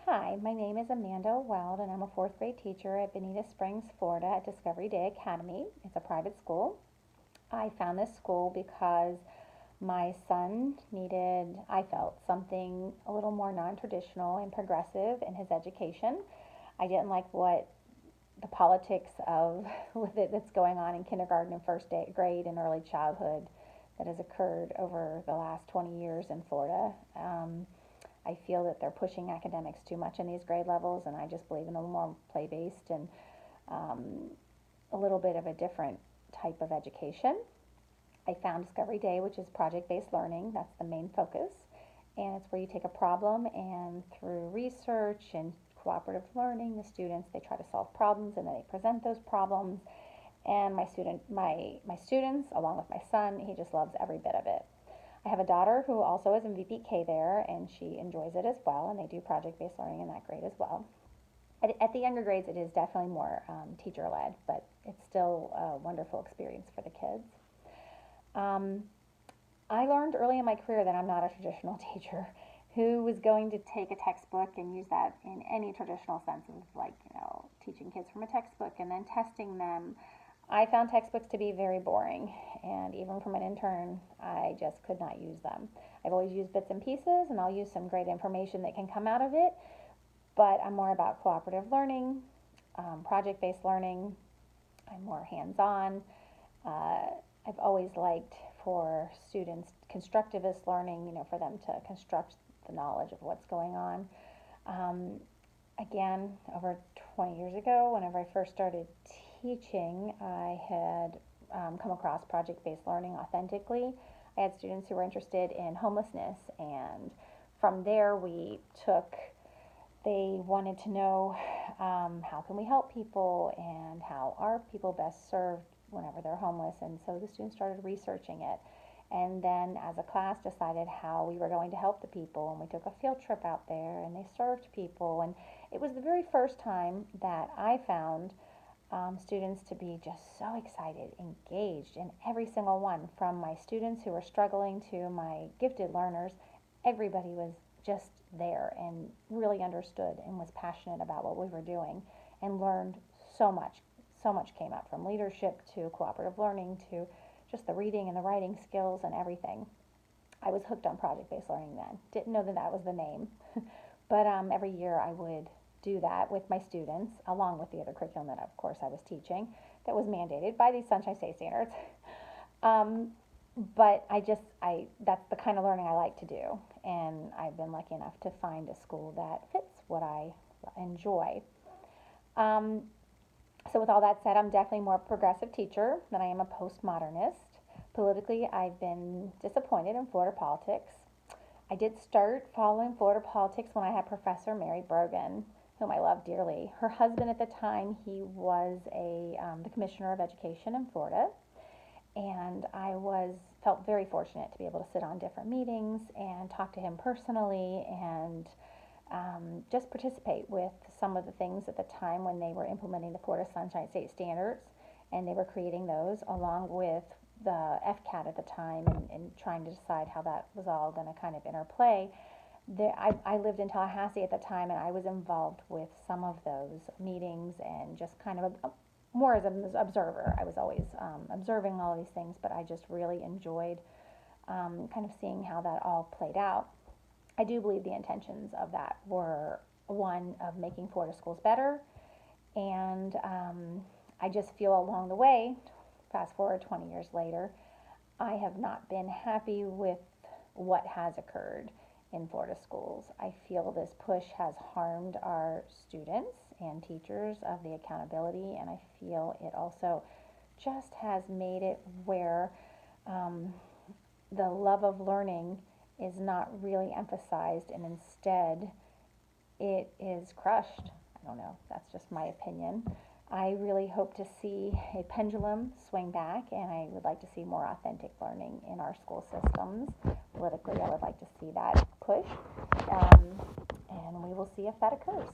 Hi, my name is Amanda Weld, and I'm a fourth grade teacher at Bonita Springs, Florida at Discovery Day Academy. It's a private school. I found this school because my son needed, I felt, something a little more non traditional and progressive in his education. I didn't like what the politics of with it that's going on in kindergarten and grade and early childhood that has occurred over the last 20 years in Florida. I feel that they're pushing academics too much in these grade levels, and I just believe in a little more play based and um, a little bit of a different type of education. I found Discovery Day, which is project based learning. That's the main focus. And it's where you take a problem and through research and cooperative learning, the students they try to solve problems and then they present those problems. And my students, along with my son, he just loves every bit of it. I have a daughter who also is in VPK there, and she enjoys it as well. And they do project based learning in that grade as well. At the younger grades, it is definitely more teacher led, but it's still a wonderful experience for the kids. Um, I learned early in my career that I'm not a traditional teacher who was going to take a textbook and use that in any traditional sense of teaching kids from a textbook and then testing them. I found textbooks to be very boring, and even from an intern, I just could not use them. I've always used bits and pieces, and I'll use some great information that can come out of it, but I'm more about cooperative learning, project based learning. I'm more hands on. Uh, I've always liked for students constructivist learning, for them to construct the knowledge of what's going on. Um, Again, over 20 years ago, whenever I first started teaching, I had come across project based learning authentically. I had students who were interested in homelessness, and from there, they wanted to know how can we help people and how are people best served whenever they're homeless. And so the students started researching it. And then as a class decided how we were going to help the people, and we took a field trip out there and they served people. And it was the very first time that I found students to be just so excited, engaged in every single one, from my students who were struggling to my gifted learners. Everybody was just there and really understood and was passionate about what we were doing and learned so much. So much came up, from leadership to cooperative learning to just the reading and the writing skills and everything. I was hooked on project based learning then. Didn't know that that was the name. But every year I would do that with my students, along with the other curriculum that, of course, I was teaching that was mandated by the Sunshine State standards. Um, but that's the kind of learning I like to do. And I've been lucky enough to find a school that fits what I enjoy. Um, so, with all that said, I'm definitely more progressive teacher than I am a postmodernist. Politically, I've been disappointed in Florida politics. I did start following Florida politics when I had Professor Mary Brogan, whom I love dearly. Her husband at the time, he was the commissioner of education in Florida, and I felt very fortunate to be able to sit on different meetings and talk to him personally and just participate with some of the things at the time when they were implementing the Florida Sunshine State standards, and they were creating those along with the FCAT at the time, and trying to decide how that was all going to kind of interplay. I lived in Tallahassee at the time, and I was involved with some of those meetings and just kind of more as an observer. I was always observing all of these things, but I just really enjoyed kind of seeing how that all played out. I do believe the intentions of that were one of making Florida schools better, and I just feel along the way, fast forward 20 years later, I have not been happy with what has occurred in Florida schools. I feel this push has harmed our students and teachers of the accountability, and I feel it also just has made it where the love of learning is not really emphasized, and instead it is crushed. I don't know, that's just my opinion. I really hope to see a pendulum swing back, and I would like to see more authentic learning in our school systems. Politically, I would like to see that push, and we will see if that occurs.